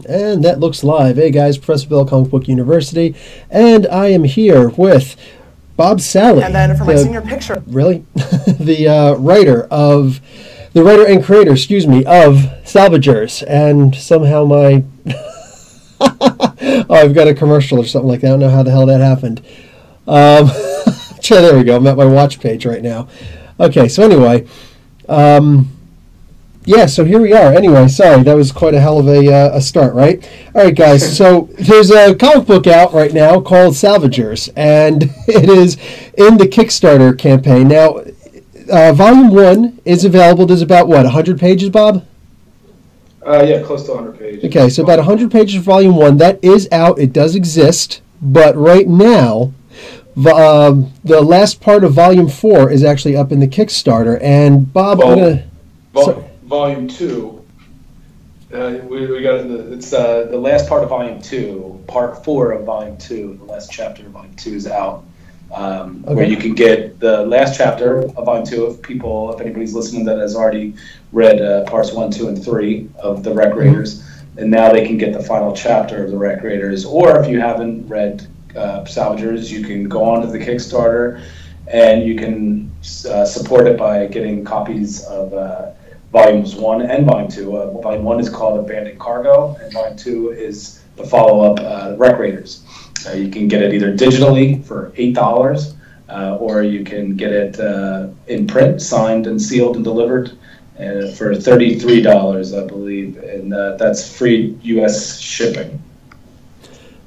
And that looks live. Hey guys, Professor Bill, Comic Book University, and I am here with Bob Salley. And then for my senior picture. Really? The writer and creator, of Salvagers. And somehow my... oh, I've got a commercial or something like that. I don't know how the hell that happened. There we go. I'm at my watch page right now. Okay, so anyway... yeah, so here we are. Anyway, sorry, that was quite a hell of a start, right? All right, guys, so there's a comic book out right now called Salvagers, and it is in the Kickstarter campaign. Now, Volume 1 is available. There's about, 100 pages, Bob? Yeah, close to 100 pages. Okay, so about 100 pages for Volume 1. That is out. It does exist, but right now... the last part of Volume 4 is actually up in the Kickstarter, and Bob, I'm going to... Volume 2, we got it's the last part of Volume 2, Part 4 of Volume 2, the last chapter of Volume 2 is out, where you can get the last chapter of Volume 2 if anybody's listening that has already read Parts 1, 2, and 3 of The Recreators, and now they can get the final chapter of The Recreators, or if you haven't read Salvagers, you can go on to the Kickstarter, and you can support it by getting copies of Volumes 1 and Volume 2. Volume 1 is called Abandoned Cargo, and Volume 2 is the follow-up, Recreators. You can get it either digitally for $8, or you can get it in print, signed and sealed and delivered for $33, I believe, and that's free U.S. shipping.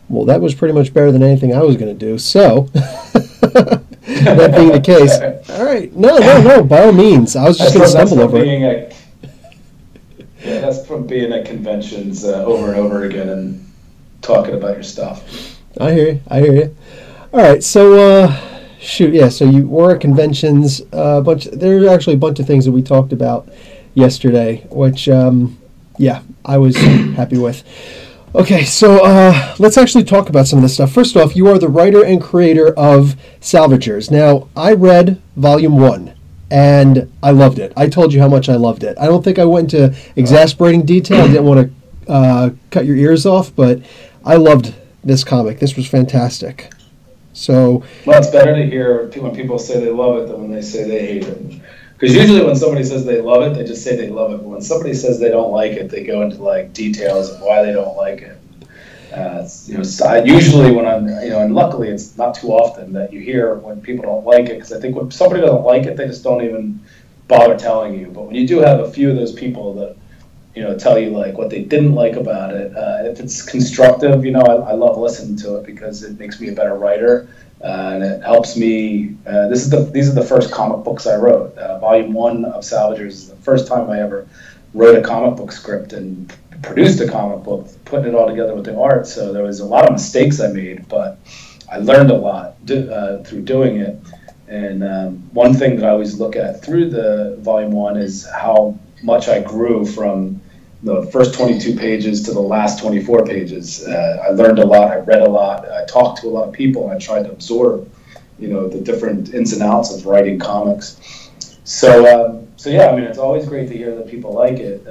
Well, that was pretty much better than anything I was going to do, so... that being the case. All right. No, by all means. I was just going to stumble over it. Yeah, that's from being at conventions over and over again and talking about your stuff. I hear you. All right, so, so you were at conventions. There were actually a bunch of things that we talked about yesterday, which, I was happy with. Okay, so let's actually talk about some of this stuff. First off, you are the writer and creator of Salvagers. Now, I read Volume 1, and I loved it. I told you how much I loved it. I don't think I went into exasperating detail. I didn't want to cut your ears off, but I loved this comic. This was fantastic. So, well, it's better to hear when people say they love it than when they say they hate it. Because usually when somebody says they love it, they just say they love it. But when somebody says they don't like it, they go into like details of why they don't like it. Usually when I'm, and luckily it's not too often that you hear when people don't like it. Because I think when somebody doesn't like it, they just don't even bother telling you. But when you do have a few of those people that, tell you like what they didn't like about it, if it's constructive, I love listening to it because it makes me a better writer. And it helps me. These are the first comic books I wrote. Volume 1 of Salvagers is the first time I ever wrote a comic book script and produced a comic book, putting it all together with the art. So there was a lot of mistakes I made, but I learned a lot through doing it. And one thing that I always look at through the Volume 1 is how much I grew from the first 22 pages to the last 24 pages. I learned a lot, I read a lot, I talked to a lot of people, and I tried to absorb, the different ins and outs of writing comics. So it's always great to hear that people like it.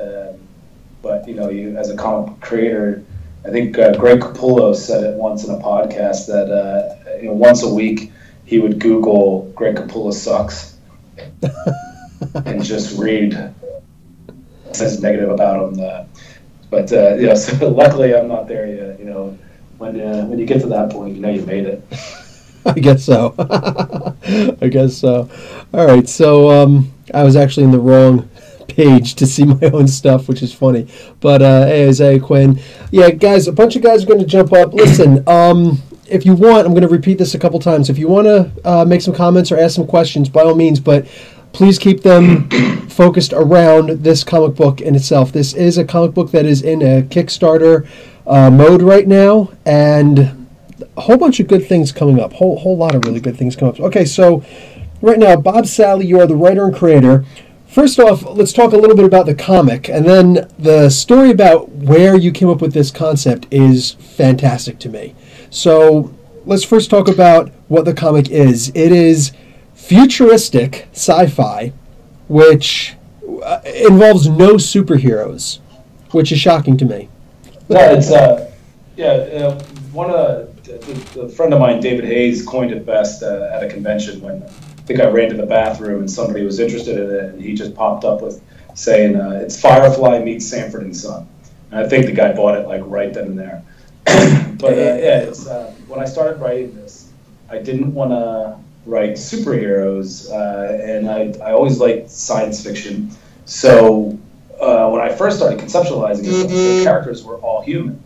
But, you as a comic creator, I think Greg Capullo said it once in a podcast that, once a week he would Google Greg Capullo sucks and just read says negative about them, so luckily I'm not there yet. When you get to that point, you made it. I guess so. All right, so I was actually in the wrong page to see my own stuff, which is funny. But hey, Isaiah Quinn, guys, a bunch of guys are going to jump up. Listen, if you want, I'm going to repeat this a couple times. If you want to make some comments or ask some questions, by all means, but please keep them focused around this comic book in itself. This is a comic book that is in a Kickstarter mode right now, and a whole bunch of good things coming up. Whole lot of really good things coming up. Okay, so right now, Bob Salley, you are the writer and creator. First off, let's talk a little bit about the comic, and then the story about where you came up with this concept is fantastic to me. So let's first talk about what the comic is. It is futuristic sci-fi, which involves no superheroes, which is shocking to me. No, it's one of the friend of mine, David Hayes, coined it best at a convention when I think I ran to the bathroom and somebody was interested in it, and he just popped up with saying it's Firefly meets Sanford and Son. And I think the guy bought it like right then and there. But it's when I started writing this, I didn't want to write superheroes, and I always liked science fiction. So when I first started conceptualizing it, the characters were all human.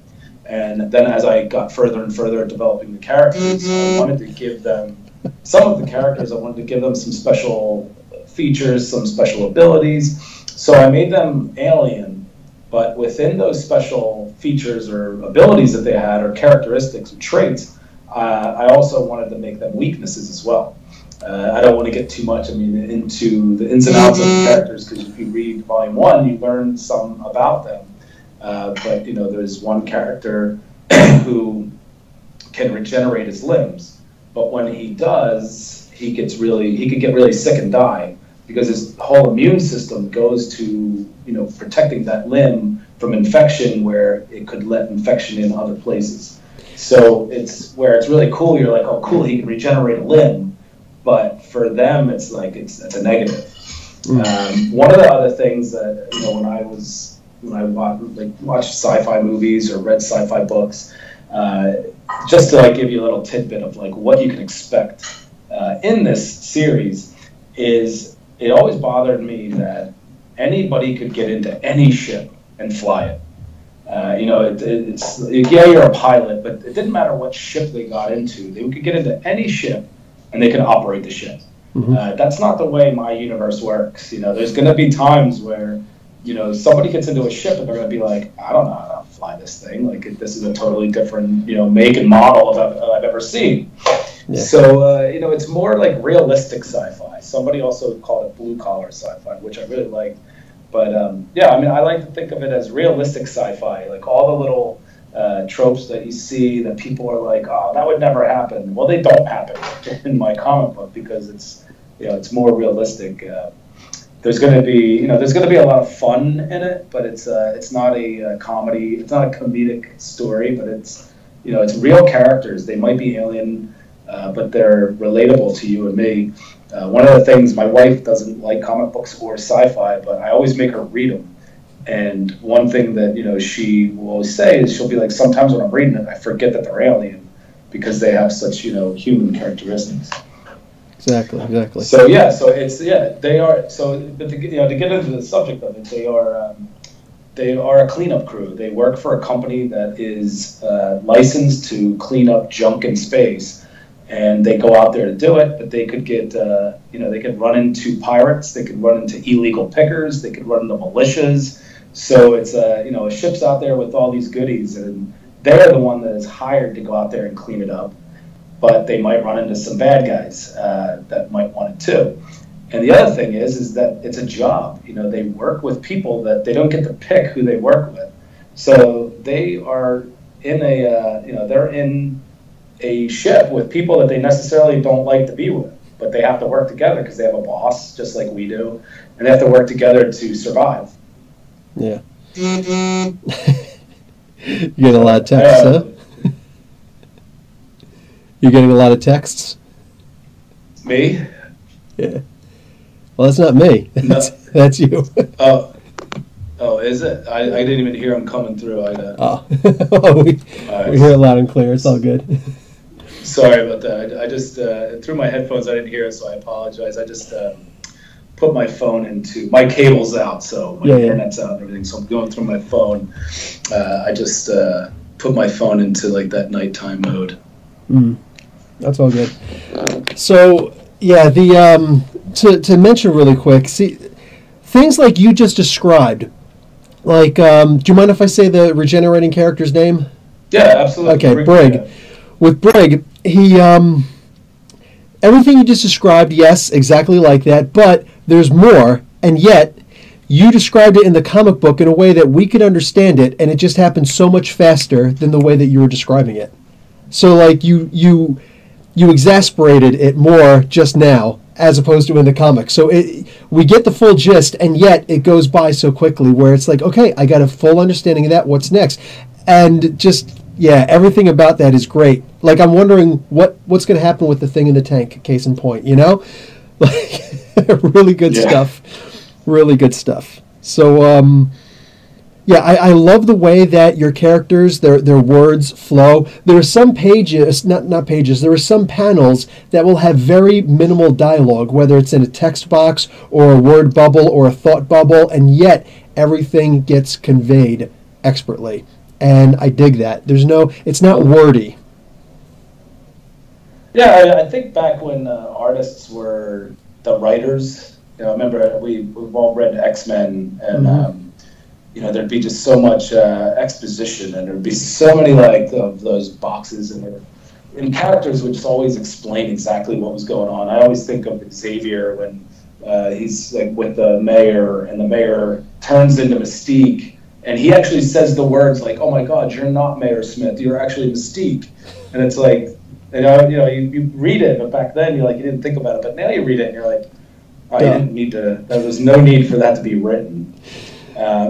And then as I got further and further at developing the characters, I wanted to give them, some of the characters, I wanted to give them some special features, some special abilities. So I made them alien, but within those special features or abilities that they had, or characteristics or traits, I also wanted to make them weaknesses as well. I don't want to get too much, into the ins and outs of the characters, because if you read Volume 1, you learn some about them. But there's one character who can regenerate his limbs, but when he does, he could get really sick and die, because his whole immune system goes to protecting that limb from infection, where it could let infection in other places. So it's really cool. You're like, oh, cool, he can regenerate a limb, but for them, it's a negative. One of the other things that when I watched sci-fi movies or read sci-fi books, just to give you a little tidbit of what you can expect in this series, is it always bothered me that anybody could get into any ship and fly it. You're a pilot, but it didn't matter what ship they got into. They could get into any ship and they could operate the ship. Mm-hmm. That's not the way my universe works. There's going to be times where somebody gets into a ship and they're going to be like, I don't know how to fly this thing. This is a totally different, make and model I've ever seen. Yeah. So, it's more like realistic sci-fi. Somebody also called it blue-collar sci-fi, which I really liked. But, I like to think of it as realistic sci-fi, all the little tropes that you see that people are like, oh, that would never happen. Well, they don't happen in my comic book, because it's more realistic. There's going to be a lot of fun in it, but it's not a comedy. It's not a comedic story, but it's real characters. They might be alien, but they're relatable to you and me. One of the things, my wife doesn't like comic books or sci-fi, but I always make her read them. And one thing that she will always say is, she'll be like, sometimes when I'm reading it, I forget that they're alien, because they have such human characteristics. Exactly. So they are. So, but to get into the subject of it, they are a cleanup crew. They work for a company that is licensed to clean up junk in space, and they go out there to do it. But they could get, they could run into pirates, they could run into illegal pickers, they could run into militias. So it's a ship's out there with all these goodies, and they're the one that is hired to go out there and clean it up. But they might run into some bad guys that might want it too. And the other thing is that it's a job. They work with people that they don't get to pick who they work with. So they are in they're in a ship with people that they necessarily don't like to be with, but they have to work together because they have a boss, just like we do, and they have to work together to survive. Yeah. You get a lot of texts, huh? You're getting a lot of texts? Me? Yeah. Well, that's not me. That's you. Oh, is it? I didn't even hear them coming through. We hear it loud and clear. It's all good. Sorry about that. I just, through my headphones, I didn't hear it, so I apologize. I just put my phone into, my cable's out, so my internet's out and everything, so I'm going through my phone. I just put my phone into that nighttime mode. That's all good. So, to mention really quick, see, things like you just described, do you mind if I say the regenerating character's name? Yeah, absolutely. Okay, Brig. Yeah. With Brig, he, everything you just described, yes, exactly like that, but there's more, and yet you described it in the comic book in a way that we could understand it, and it just happened so much faster than the way that you were describing it. So, you exasperated it more just now, as opposed to in the comic. So we get the full gist, and yet it goes by so quickly, where it's like, okay, I got a full understanding of that, what's next? And just, yeah, everything about that is great. Like, I'm wondering what's going to happen with the thing in the tank, case in point, you know? Like, really good stuff. Really good stuff. So, yeah, I love the way that your characters, their words flow. There are some pages, not pages, there are some panels that will have very minimal dialogue, whether it's in a text box or a word bubble or a thought bubble, and yet everything gets conveyed expertly. And I dig that. It's not wordy. Yeah, I think back when artists were the writers, I remember we've all read X-Men, and there'd be just so much exposition, and there'd be so many of those boxes, and characters would just always explain exactly what was going on. I always think of Xavier when he's like with the mayor, and the mayor turns into Mystique, and he actually says the words like, "Oh my God, you're not Mayor Smith, you're actually Mystique," and it's like, you read it, but back then you didn't think about it, but now you read it and you're like, oh, you didn't need to. There was no need for that to be written.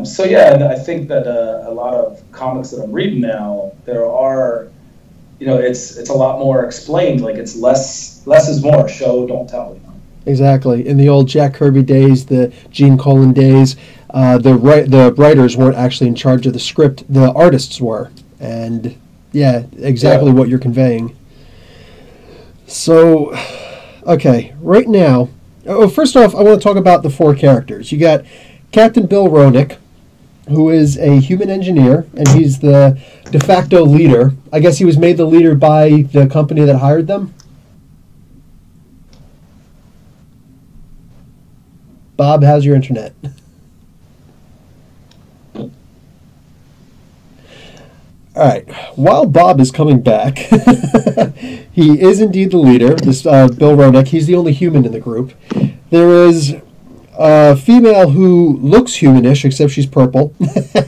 So yeah, I think that a lot of comics that I'm reading now, there are, it's a lot more explained. Like, it's less is more. Show, don't tell. Exactly. In the old Jack Kirby days, the Gene Colan days, the writers weren't actually in charge of the script. The artists were. And yeah, exactly what you're conveying. So, okay, right now, first off, I want to talk about the 4 characters. You got Captain Bill Roenick, who is a human engineer, and he's the de facto leader. I guess he was made the leader by the company that hired them. Bob, how's your internet? All right. While Bob is coming back, he is indeed the leader, this Bill Roenick. He's the only human in the group. There is a female who looks humanish, except she's purple,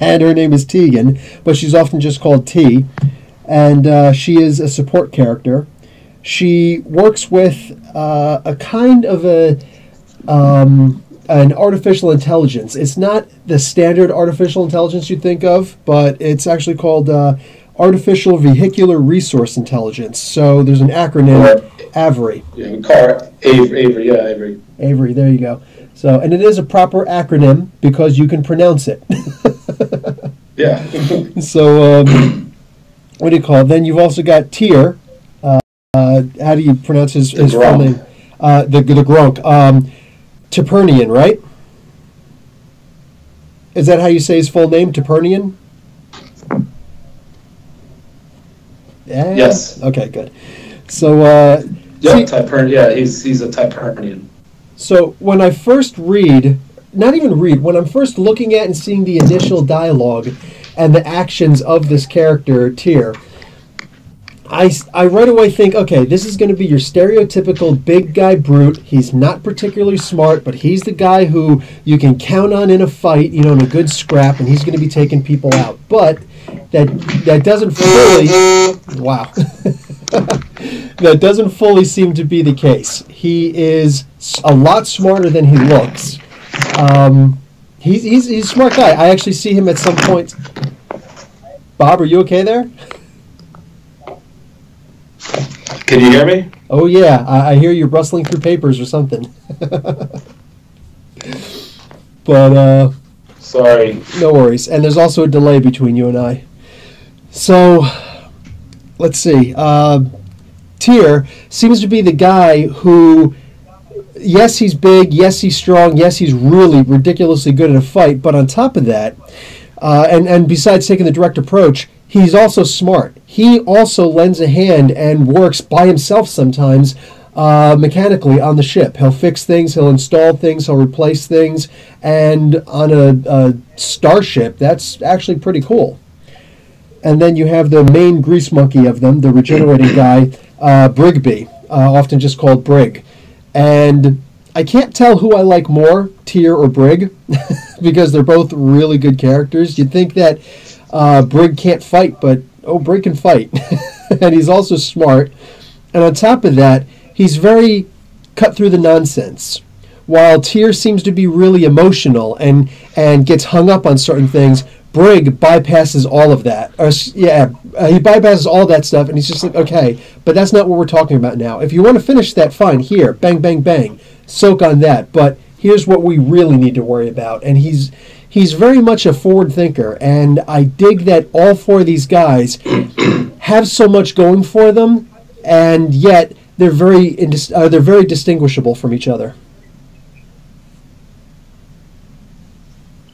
and her name is Tegan, but she's often just called T, and she is a support character. She works with a kind of an artificial intelligence. It's not the standard artificial intelligence you'd think of, but it's actually called Artificial Vehicular Resource Intelligence. So there's an acronym, AVRI. Yeah, we call it Avery. Yeah, Avery. Avery, there you go. So, and it is a proper acronym because you can pronounce it. Yeah. So, what do you call it? Then you've also got Tyr. How do you pronounce his full name? The Gronk. Tapernian, right? Is that how you say his full name, Tapernian? Yes. Okay, good. So, Tapernian. Yeah, he's a Tapernian. So when I first when I'm first looking at and seeing the initial dialogue and the actions of this character, Tyr, I right away think, okay, this is going to be your stereotypical big guy brute. He's not particularly smart, but he's the guy who you can count on in a fight, in a good scrap, and he's going to be taking people out. But that doesn't fully, that doesn't fully seem to be the case. He is a lot smarter than he looks. He's a smart guy. I actually see him at some point. Bob, are you okay there? Can you hear me? Oh, yeah. I hear you rustling through papers or something. But, sorry. No worries. And there's also a delay between you and I. So, let's see. Tyr seems to be the guy who, yes, he's big, yes, he's strong, yes, he's really ridiculously good at a fight, but on top of that, and besides taking the direct approach, he's also smart. He also lends a hand and works by himself sometimes mechanically on the ship. He'll fix things, he'll install things, he'll replace things, and on a starship, that's actually pretty cool. And then you have the main grease monkey of them, the regenerating guy, Brigby, often just called Brig. And I can't tell who I like more, Tyr or Brig, because they're both really good characters. You'd think that Brig can't fight, but Brig can fight. And he's also smart. And on top of that, he's very cut through the nonsense. While Tyr seems to be really emotional and gets hung up on certain things, Brig bypasses all of that. He bypasses all that stuff, and he's just like, okay, but that's not what we're talking about now. If you want to finish that, fine, here, bang, bang, bang, soak on that. But here's what we really need to worry about. And he's very much a forward thinker, and I dig that all four of these guys have so much going for them, and yet they're very distinguishable from each other.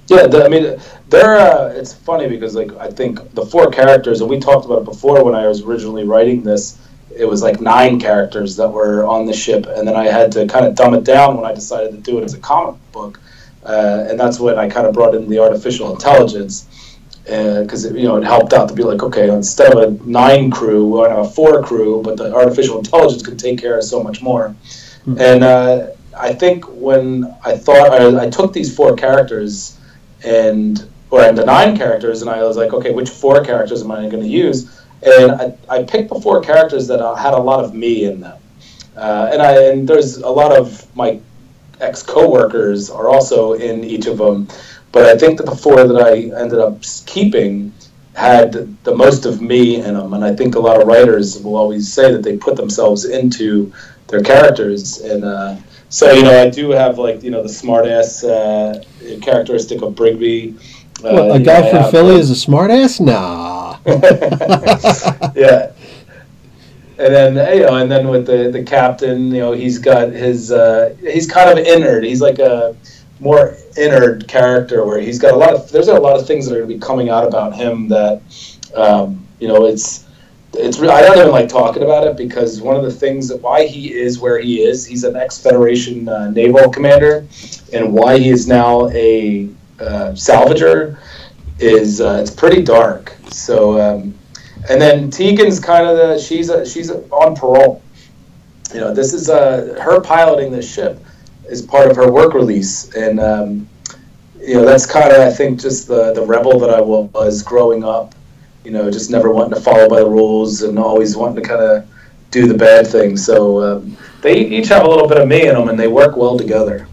Yeah, it's funny because I think the four characters, and we talked about it before when I was originally writing this, it was 9 characters that were on the ship, and then I had to kind of dumb it down when I decided to do it as a comic book, and that's when I kind of brought in the artificial intelligence, because it helped out to be okay, instead of a 9 crew, we're going to have a 4 crew, but the artificial intelligence could take care of so much more. Mm-hmm. And I think when I thought I took these 4 characters and the 9 characters, and I was like, okay, which 4 characters am I going to use? And I picked the 4 characters that had a lot of me in them, and there's a lot of my ex-coworkers are also in each of them, but I think that the 4 that I ended up keeping had the most of me in them, and I think a lot of writers will always say that they put themselves into their characters, and so I do have the smart-ass characteristic of Brigby. A guy from Philly is a smart-ass? Nah. Yeah. And then with the captain, he's got his he's kind of innard. He's like a more innard character where he's got there's a lot of things that are going to be coming out about him that it's I don't even like talking about it, because one of the things that why he is where he is, he's an ex-Federation naval commander, and why he is now a salvager is it's pretty dark. So and then Tegan's kind of she's on parole. This is her piloting this ship is part of her work release, and that's kind of I think just the rebel that I was growing up. Just never wanting to follow by the rules and always wanting to kind of do the bad thing. So they each have a little bit of me in them, and they work well together.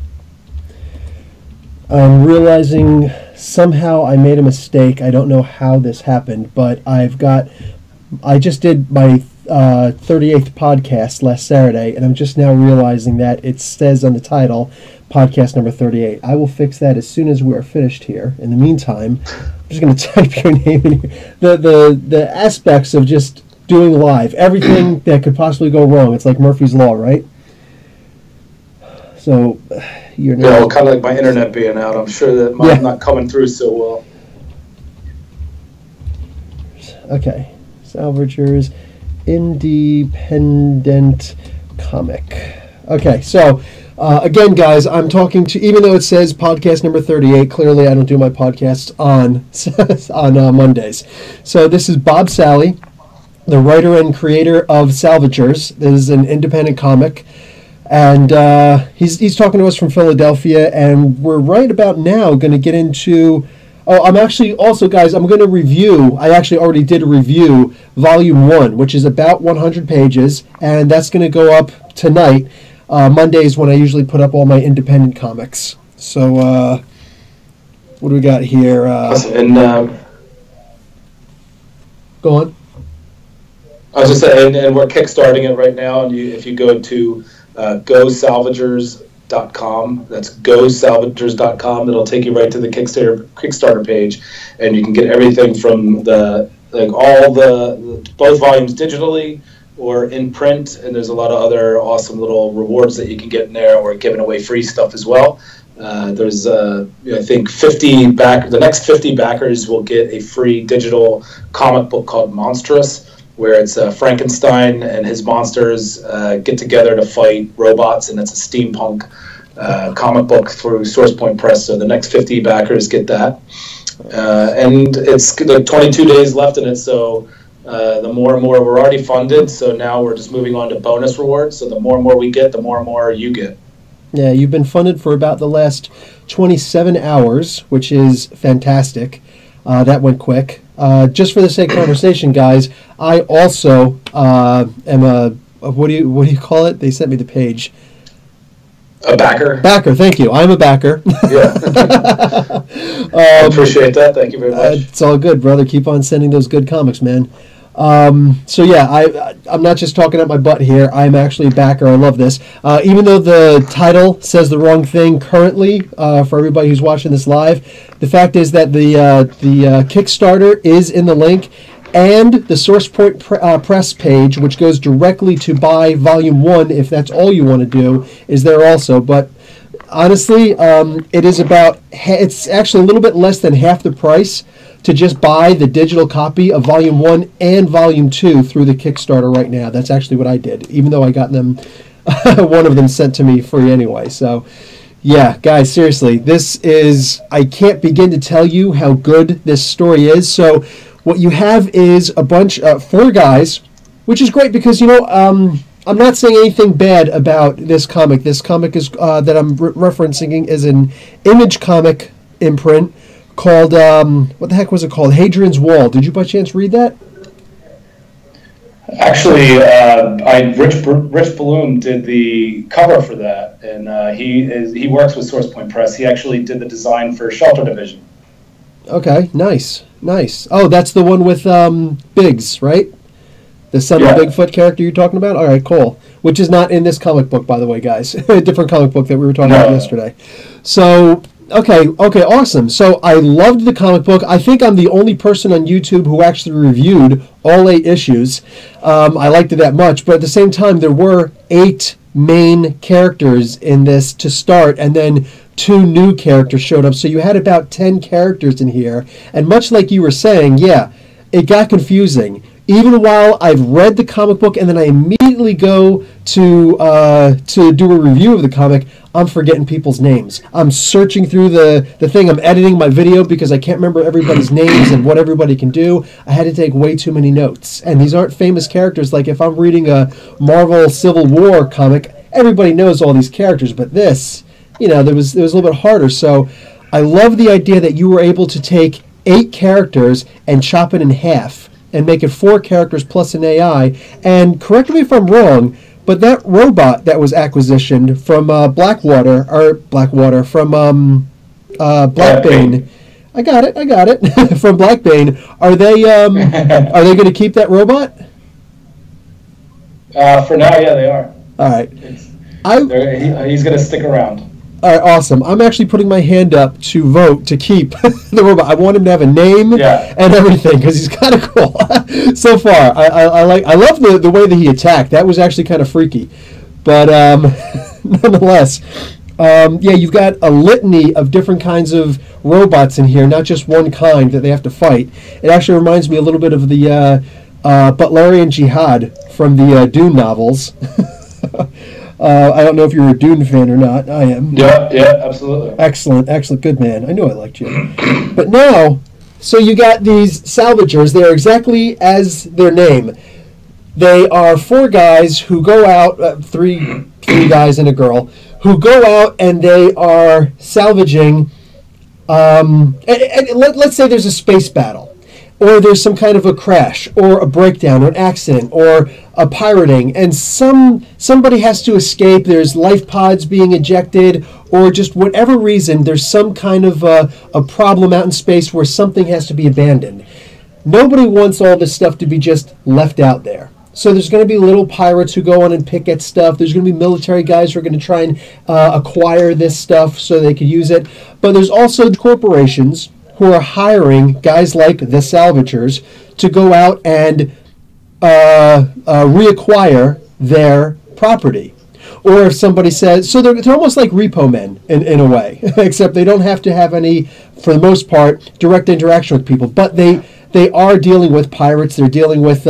I'm realizing somehow I made a mistake. I don't know how this happened, but I just did my 38th podcast last Saturday, and I'm just now realizing that it says on the title, podcast number 38. I will fix that as soon as we are finished here. In the meantime, I'm just going to type your name in here. The aspects of just doing live, everything that could possibly go wrong. It's like Murphy's Law, right? So, your name. Yeah, kind of like my internet being out. I'm sure that mine's not coming through so well. Okay. Salvagers, independent comic. Okay, so again, guys, I'm talking to, even though it says podcast number 38, clearly I don't do my podcasts on Mondays. So this is Bob Salley, the writer and creator of Salvagers. This is an independent comic, and he's talking to us from Philadelphia, and we're right about now going to get into. Oh, I'm actually also, guys, I'm going to review, I actually already did a review, Volume 1, which is about 100 pages, and that's going to go up tonight, Mondays, when I usually put up all my independent comics. So, what do we got here? Go on. I was just saying, and we're kickstarting it right now, and if you go to GoSalvagers.com, that's GoSalvagers.com, it'll take you right to the Kickstarter page, and you can get everything from both volumes digitally or in print, and there's a lot of other awesome little rewards that you can get in there. We're giving away free stuff as well. There's I think the next 50 backers will get a free digital comic book called Monstrous, where it's Frankenstein and his monsters get together to fight robots, and it's a steampunk comic book through SourcePoint Press. So the next 50 backers get that, and it's 22 days left in it. So the more and more we're already funded, so now we're just moving on to bonus rewards. So the more and more we get, the more and more you get. Yeah, you've been funded for about the last 27 hours, which is fantastic. That went quick. Just for the sake of conversation, guys, I also am a what do you call it? They sent me the page. A backer. Backer, thank you. I'm a backer. Yeah. I appreciate that. Thank you very much. It's all good, brother. Keep on sending those good comics, man. So yeah, I'm not just talking out my butt here. I'm actually a backer. I love this. Even though the title says the wrong thing currently, for everybody who's watching this live, the fact is that the Kickstarter is in the link, and the SourcePoint press page, which goes directly to buy Volume 1, if that's all you want to do, is there also. But honestly, it's actually a little bit less than half the price to just buy the digital copy of Volume 1 and Volume 2 through the Kickstarter right now. That's actually what I did, even though I got them, one of them sent to me free anyway. So, yeah, guys, seriously, I can't begin to tell you how good this story is. So, what you have is a bunch, 4 guys, which is great because, I'm not saying anything bad about this comic. This comic is that I'm referencing is an Image comic imprint called, what the heck was it called? Hadrian's Wall. Did you by chance read that? Actually, Rich Bloom did the cover for that, and he works with SourcePoint Press. He actually did the design for Shelter Division. Okay, nice. Oh, that's the one with Biggs, right? The son of Bigfoot character you're talking about? All right, cool. Which is not in this comic book, by the way, guys. A different comic book that we were talking about yesterday. So, okay, awesome. So I loved the comic book. I think I'm the only person on YouTube who actually reviewed all 8 issues. I liked it that much, but at the same time, there were 8 main characters in this to start, and then 2 new characters showed up. So you had about 10 characters in here, and much like you were saying, yeah, it got confusing. Even while I've read the comic book and then I immediately go to do a review of the comic, I'm forgetting people's names. I'm searching through the thing. I'm editing my video because I can't remember everybody's names and what everybody can do. I had to take way too many notes. And these aren't famous characters. Like if I'm reading a Marvel Civil War comic, everybody knows all these characters. But this, there was a little bit harder. So I love the idea that you were able to take 8 characters and chop it in half and make it 4 characters plus an AI. And correct me if I'm wrong, but that robot that was acquisitioned from Blackbane, I got it, from Blackbane. Are they going to keep that robot? For now, yeah, they are. All right. He's going to stick around. All right, awesome. I'm actually putting my hand up to vote to keep the robot. I want him to have a name and everything because he's kind of cool. So far, I love the way that he attacked. That was actually kind of freaky, but nonetheless, you've got a litany of different kinds of robots in here, not just one kind that they have to fight. It actually reminds me a little bit of the Butlerian Jihad from the Dune novels. I don't know if you're a Dune fan or not. I am. Yeah, absolutely. Excellent. Good man. I knew I liked you. But now, so you got these Salvagers. They are exactly as their name. They are 4 guys who go out, 3 guys and a girl, who go out and they are salvaging, and let's say there's a space battle. Or there's some kind of a crash, or a breakdown, or an accident, or a pirating, and somebody has to escape. There's life pods being ejected, or just whatever reason, there's some kind of a problem out in space where something has to be abandoned. Nobody wants all this stuff to be just left out there. So there's going to be little pirates who go on and pick at stuff. There's going to be military guys who are going to try and acquire this stuff so they can use it. But there's also corporations who are hiring guys like the Salvagers to go out and reacquire their property. Or if somebody says, so they're almost like repo men in a way, except they don't have to have any, for the most part, direct interaction with people. But they are dealing with pirates, they're dealing with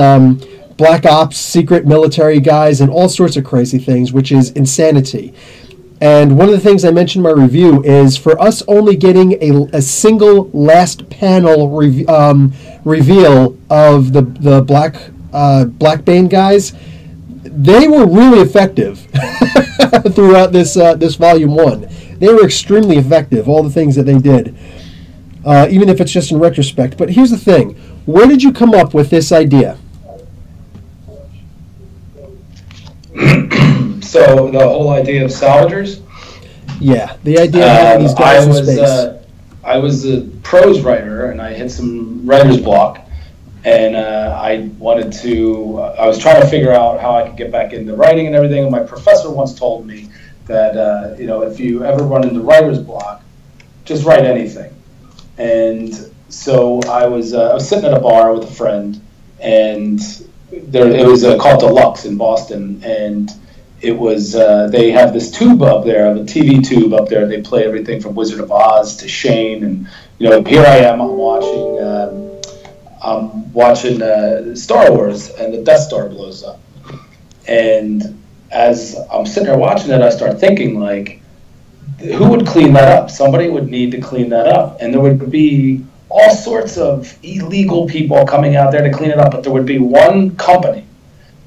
black ops, secret military guys, and all sorts of crazy things, which is insanity. And one of the things I mentioned in my review is for us only getting a single last panel reveal of the Blackbane guys, they were really effective throughout this volume 1. They were extremely effective, all the things that they did, even if it's just in retrospect. But here's the thing. Where did you come up with this idea? So the whole idea of Salvagers? Yeah, the idea of having these guys in space. I was a prose writer, and I hit some writer's block. And I was trying to figure out how I could get back into writing and everything. And my professor once told me that, if you ever run into writer's block, just write anything. And so I was sitting at a bar with a friend, and it was called Deluxe in Boston. And it was, they have this tube up there, the TV tube up there. They play everything from Wizard of Oz to Shane. And, here I am, I'm watching Star Wars, and the Death Star blows up. And as I'm sitting there watching it, I start thinking, like, who would clean that up? Somebody would need to clean that up. And there would be all sorts of illegal people coming out there to clean it up, but there would be one company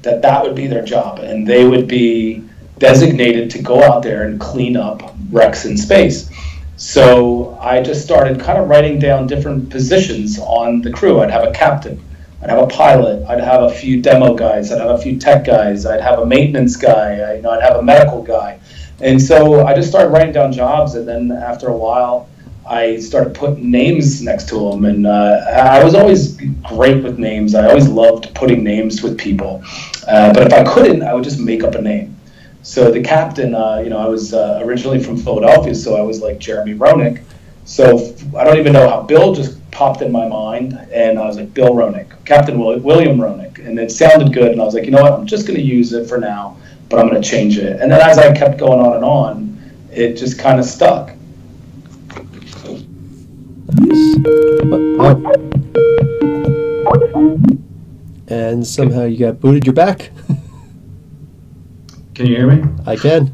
that would be their job, and they would be designated to go out there and clean up wrecks in space. So I just started kind of writing down different positions on the crew. I'd have a captain, I'd have a pilot, I'd have a few demo guys, I'd have a few tech guys, I'd have a maintenance guy, I'd have a medical guy. And so I just started writing down jobs, and then after a while, I started putting names next to them. And I was always great with names. I always loved putting names with people. But if I couldn't, I would just make up a name. So the captain, I was originally from Philadelphia, so I was like Jeremy Roenick. So I don't even know how Bill just popped in my mind, and I was like, Bill Roenick, Captain William Roenick. And it sounded good, and I was like, you know what, I'm just going to use it for now, but I'm going to change it. And then as I kept going on and on, it just kind of stuck. And somehow you got booted. You're back. Can you hear me? I can.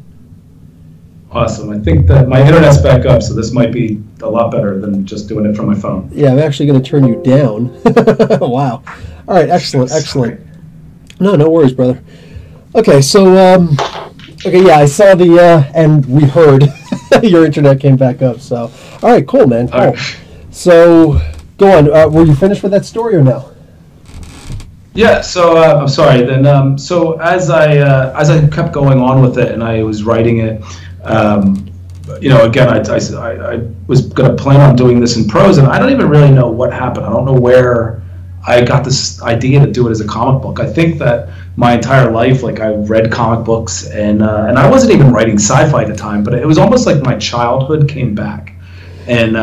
Awesome. I think that my internet's back up, so this might be a lot better than just doing it from my phone. Yeah, I'm actually going to turn you down. Wow. All right, excellent. No worries, brother. Okay, so, I saw and we heard your internet came back up, so. All right, cool, man. Cool. Right. So, go on. Were you finished with that story or no? Yeah, so I'm sorry. Then, so as I kept going on with it and I was writing it, again, I was going to plan on doing this in prose, and I don't even really know what happened. I don't know where I got this idea to do it as a comic book. I think that my entire life, like, I read comic books, and I wasn't even writing sci-fi at the time, but it was almost like my childhood came back. And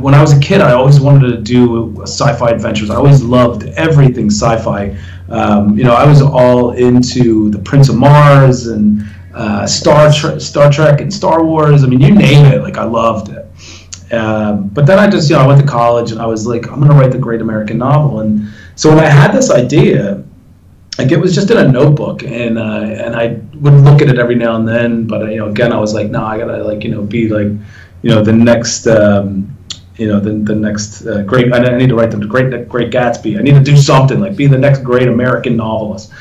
when I was a kid, I always wanted to do sci-fi adventures. I always loved everything sci-fi. I was all into the Prince of Mars and Star Trek and Star Wars. I mean, you name it, like, I loved it. But then I went to college, and I was like, I'm going to write the great American novel. And so when I had this idea, like, it was just in a notebook, and I would look at it every now and then. But again, I was like, no, I gotta be like, the next, the next great. I need to write the great Gatsby. I need to do something, like, be the next great American novelist.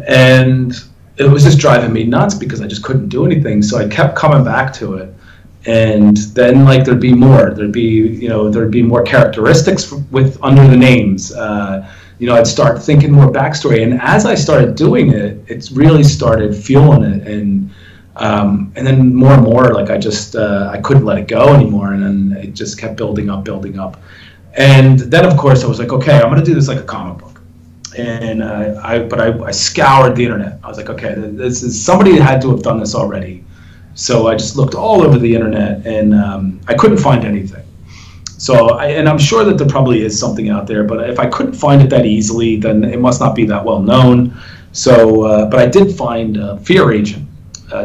And it was just driving me nuts because I just couldn't do anything. So I kept coming back to it, and then, like, there'd be more characteristics under the names. I'd start thinking more backstory, and as I started doing it, it's really started fueling it, and then more and more, like, I couldn't let it go anymore, and then it just kept building up, and then, of course, I was like, okay, I'm going to do this like a comic book, and I scoured the internet. I was like, okay, this is somebody had to have done this already, so I just looked all over the internet, and I couldn't find anything. So, and I'm sure that there probably is something out there, but if I couldn't find it that easily, then it must not be that well known. So, but I did find Fear Agent.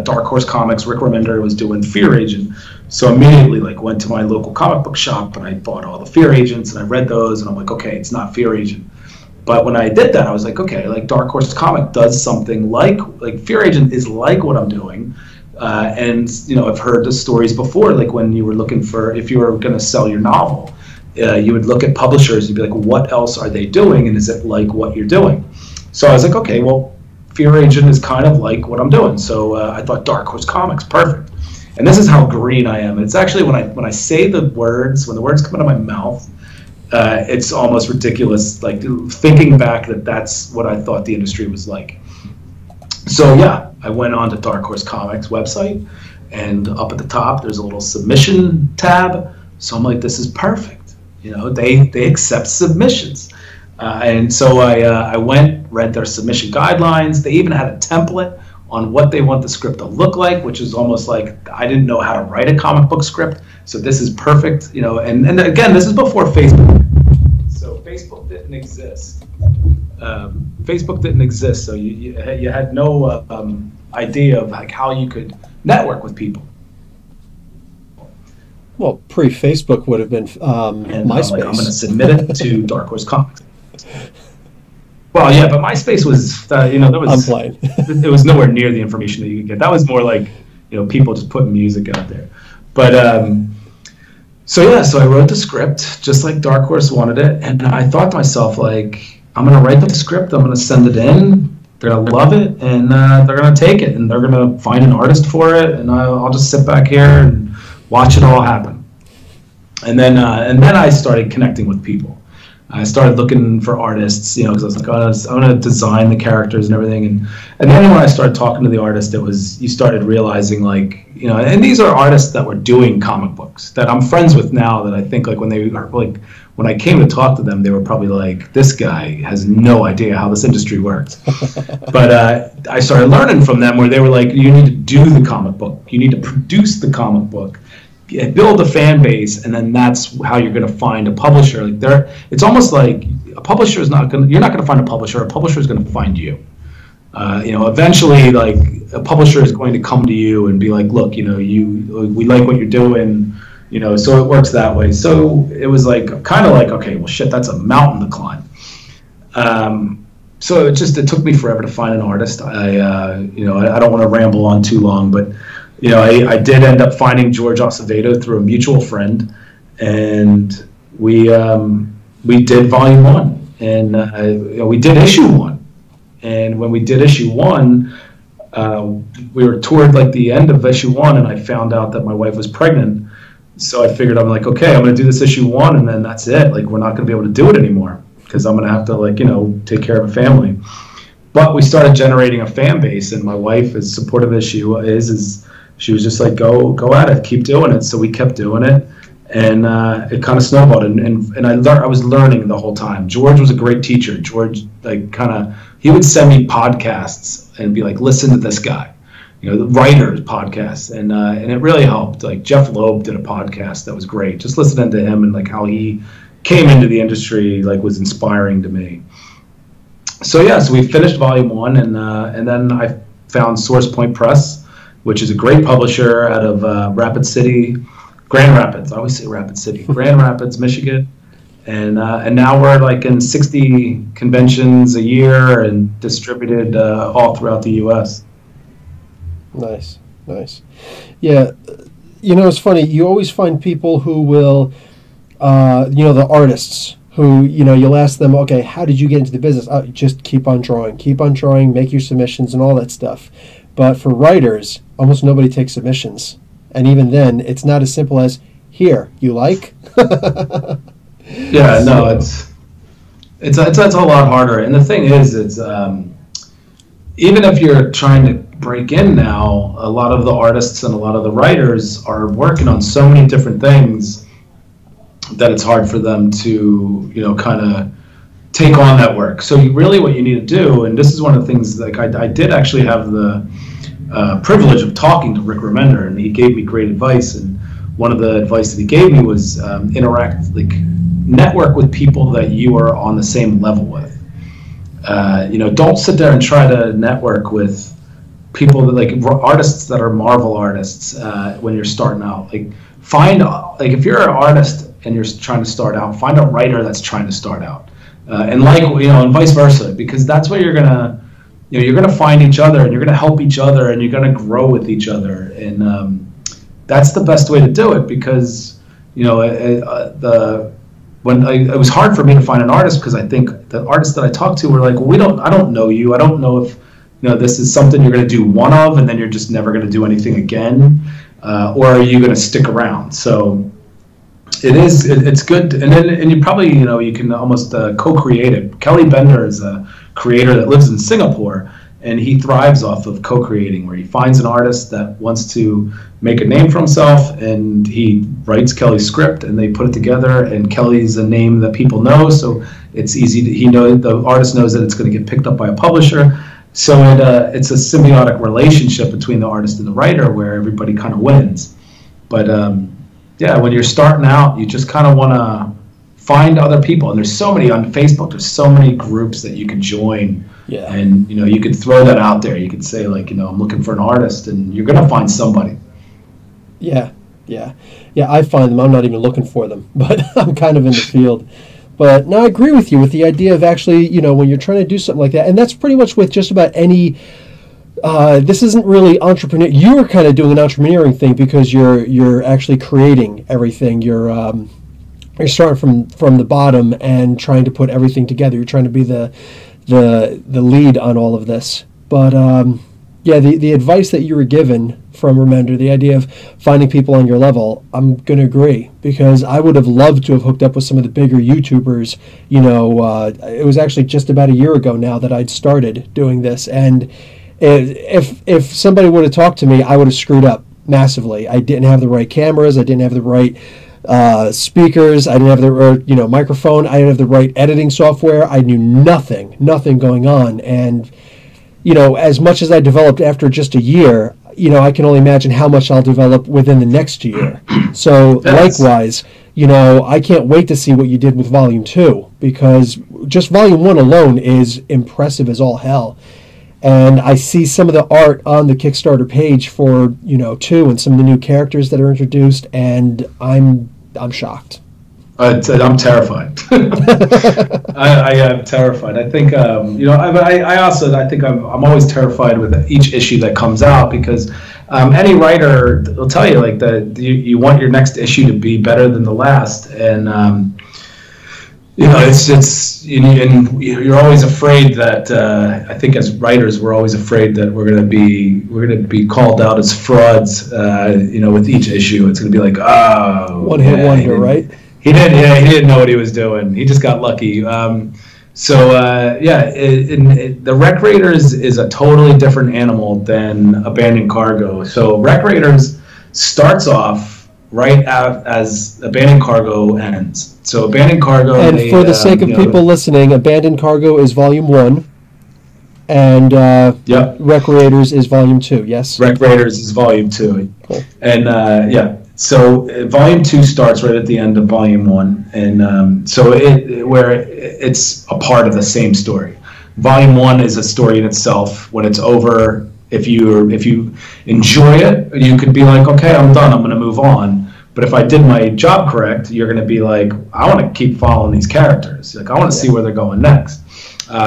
Dark Horse Comics, Rick Remender was doing Fear Agent. So immediately, like, went to my local comic book shop, and I bought all the Fear Agents, and I read those, and I'm like, okay, it's not Fear Agent. But when I did that, I was like, okay, like, Dark Horse Comic does something like Fear Agent is like what I'm doing. And I've heard the stories before, like, when you were looking for, if you were going to sell your novel, you would look at publishers, you'd be like, what else are they doing, and is it like what you're doing? So I was like, okay, well, Fear Agent is kind of like what I'm doing. So I thought Dark Horse Comics, perfect. And this is how green I am. It's actually when I say the words, when the words come out of my mouth, it's almost ridiculous, like, thinking back that's what I thought the industry was like. So yeah, I went on to Dark Horse Comics website, and up at the top there's a little submission tab. So I'm like, this is perfect. They accept submissions. And so I went, read their submission guidelines. They even had a template on what they want the script to look like, which is almost like I didn't know how to write a comic book script. So this is perfect, and again, this is before Facebook. So Facebook didn't exist. So you had no idea of like how you could network with people. Well, pre-Facebook would have been And MySpace. I'm going to submit it to Dark Horse Comics. Well, yeah, but MySpace was, there was. I'm playing. It was nowhere near the information that you could get. That was more like, people just putting music out there. But so I wrote the script just like Dark Horse wanted it, and I thought to myself, like, I'm going to write the script, I'm going to send it in, they're going to love it, and they're going to take it, and they're going to find an artist for it, and I'll just sit back here and watch it all happen. And then I started connecting with people. I started looking for artists, because I was like, I'm going to design the characters and everything. And then when I started talking to the artist, you started realizing, like, and these are artists that were doing comic books that I'm friends with now, that I think, like, when I came to talk to them, they were probably like, this guy has no idea how this industry works. But I started learning from them where they were like, you need to do the comic book. You need to produce the comic book. Build a fan base, and then that's how you're going to find a publisher. Like it's almost like a publisher is not going. You're not going to find a publisher. A publisher is going to find you. Eventually, like a publisher is going to come to you and be like, look, we like what you're doing. So it works that way. So it was like kind of like, okay, well, shit, that's a mountain to climb. So it took me forever to find an artist. I don't want to ramble on too long, but. I did end up finding George Acevedo through a mutual friend, and we did volume 1, and we did issue 1. And when we did issue 1, we were toward like the end of issue 1, and I found out that my wife was pregnant. So I figured, I'm like, okay, I'm going to do this issue 1, and then that's it. Like, we're not going to be able to do it anymore because I'm going to have to take care of a family. But we started generating a fan base, and my wife, as supportive as she is she was just like, go at it, keep doing it. So we kept doing it, and it kind of snowballed. And I was learning the whole time. George was a great teacher. George, he would send me podcasts and be like, listen to this guy, the writers podcasts, and it really helped. Like Jeff Loeb did a podcast that was great. Just listening to him and like how he came into the industry was inspiring to me. So we finished volume 1, and then I found Source Point Press, which is a great publisher out of Grand Rapids. I always say Rapid City, Grand Rapids, Michigan, and now we're like in 60 conventions a year and distributed all throughout the U.S. Nice. Yeah, it's funny. You always find people who will, the artists who, you'll ask them, okay, how did you get into the business? Just keep on drawing, make your submissions and all that stuff. But for writers, almost nobody takes submissions. And even then, it's not as simple as, here, you like? Yeah, no, it's a lot harder. And the thing is, it's even if you're trying to break in now, a lot of the artists and a lot of the writers are working on so many different things that it's hard for them to, kind of take on that work. So really what you need to do, and this is one of the things, like I did actually have the privilege of talking to Rick Remender, and he gave me great advice. And one of the advice that he gave me was network with people that you are on the same level with. Don't sit there and try to network with people that artists that are Marvel artists when you're starting out. If you're an artist and you're trying to start out, find a writer that's trying to start out, and vice versa, because that's where you're gonna find each other, and you're gonna help each other, and you're gonna grow with each other, and that's the best way to do it. Because it was hard for me to find an artist, because I think the artists that I talked to were like, well, I don't know you, I don't know if this is something you're going to do one of, and then you're just never going to do anything again, or are you going to stick around? So it's good, and you probably you can almost co-create it. Kelly Bender is a creator that lives in Singapore, and he thrives off of co-creating, where he finds an artist that wants to make a name for himself, and he writes Kelly's script, and they put it together. And Kelly's a name that people know, so it's easy. The artist knows that it's going to get picked up by a publisher. So it's a symbiotic relationship between the artist and the writer, where everybody kind of wins. But when you're starting out, you just kind of want to find other people, and there's so many on Facebook. There's so many groups that you can join. Yeah. And you could throw that out there. You could say, like, I'm looking for an artist, and you're gonna find somebody. Yeah. I find them. I'm not even looking for them, but I'm kind of in the field. But no, I agree with you with the idea of actually, when you're trying to do something like that, and that's pretty much with just about any. This isn't really entrepreneur. You are kind of doing an entrepreneuring thing because you're actually creating everything. You're starting from the bottom and trying to put everything together. You're trying to be the lead on all of this. But the advice that you were given from Remender, the idea of finding people on your level, I'm going to agree, because I would have loved to have hooked up with some of the bigger YouTubers. It was actually just about a year ago now that I'd started doing this, and if somebody would have talked to me, I would have screwed up massively. I didn't have the right cameras. I didn't have the right speakers. I didn't have the microphone. I didn't have the right editing software. I knew nothing going on. And as much as I developed after just a year, I can only imagine how much I'll develop within the next year. So likewise, I can't wait to see what you did with Volume 2, because just Volume 1 alone is impressive as all hell. And I see some of the art on the Kickstarter page for 2 and some of the new characters that are introduced, and I'm shocked. I'm terrified. I am terrified. I think I think I'm always terrified with each issue that comes out, because any writer will tell you, like, that you want your next issue to be better than the last, and and you're always afraid that I think as writers we're always afraid that we're gonna be called out as frauds. With each issue, it's gonna be like, one hit wonder, right? He didn't know what he was doing. He just got lucky. The Wreck Raiders is a totally different animal than Abandoned Cargo. So Wreck Raiders starts off right as Abandoned Cargo ends. So Abandoned Cargo... And for the sake of people listening, Abandoned Cargo is Volume 1, and Wreck Raiders is Volume 2, yes? Wreck Raiders is Volume 2. Cool. And, so Volume 2 starts right at the end of Volume 1, and it's a part of the same story. Volume 1 is a story in itself. When it's over, if you enjoy it, you could be like, okay, I'm done, I'm going to move on. But if I did my job correct, you're going to be like, I want to keep following these characters. Like, I want to see where they're going next.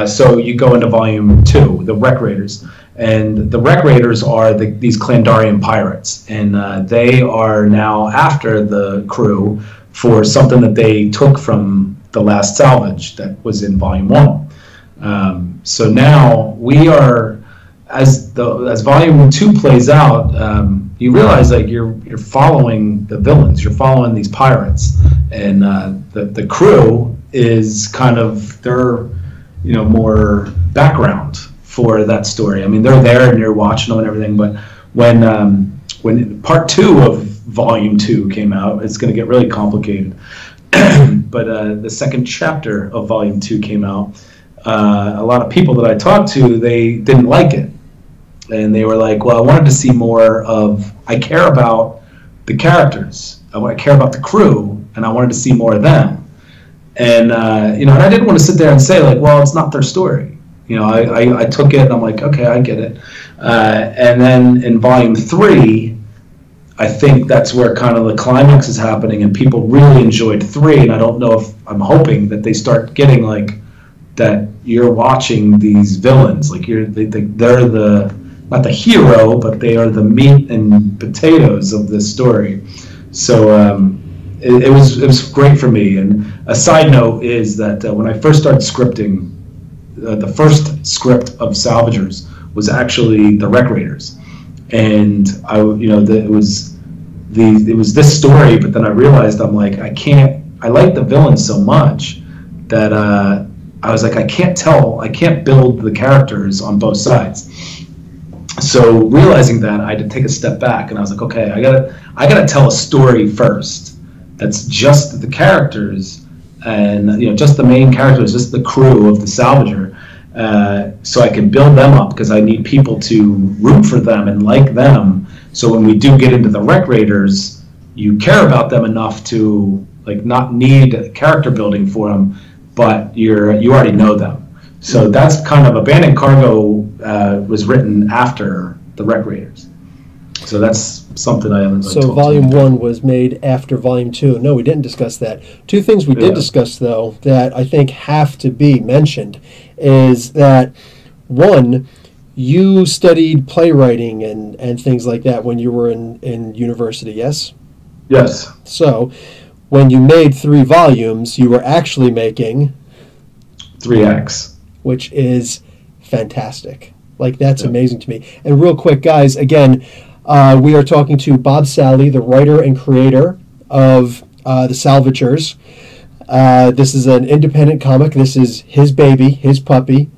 So you go into Volume 2, the Wreck Raiders. And the Wreck Raiders are these Klandarian pirates, and they are now after the crew for something that they took from the last salvage that was in Volume 1. So now we are, as Volume 2 plays out, you realize that you're following the villains, you're following these pirates, and the crew is kind of their more background for that story. I mean, they're there and you're watching them and everything, but when Part 2 of Volume 2 came out, it's going to get really complicated. But the second chapter of Volume 2 came out. A lot of people that I talked to, they didn't like it. And they were like, well, I wanted to see more of, I care about the characters. I care about the crew, and I wanted to see more of them. And, and I didn't want to sit there and say, like, well, it's not their story. I took it and I'm like, okay, I get it. And then in Volume 3, I think that's where kind of the climax is happening, and people really enjoyed 3. And I don't know if I'm hoping that they start getting like that. You're watching these villains, like they're the not the hero, but they are the meat and potatoes of this story. So it was great for me. And a side note is that when I first started scripting. The first script of Salvagers was actually the Wreck Raiders, and it was this story. But then I realized, I'm like, I like the villains so much that I was like, I can't build the characters on both sides. So realizing that, I had to take a step back, and I was like, okay, I gotta tell a story first. That's just the characters, and just the main characters, just the crew of the Salvager, so I can build them up, because I need people to root for them and like them. So when we do get into the Wreck Raiders, you care about them enough to not need character building for them, but you already know them. So that's kind of Abandoned Cargo was written after the Wreck Raiders. So that's something I haven't. So Volume 1 was made after Volume 2. No, we didn't discuss that. Two things we did discuss, though, that I think have to be mentioned is that, one, you studied playwriting and things like that when you were in university, yes? Yes. So when you made 3 volumes, you were actually making 3X, which is fantastic. That's amazing to me. And real quick, guys, again, we are talking to Bob Salley, the writer and creator of the Salvagers. This is an independent comic. This is his baby, his puppy.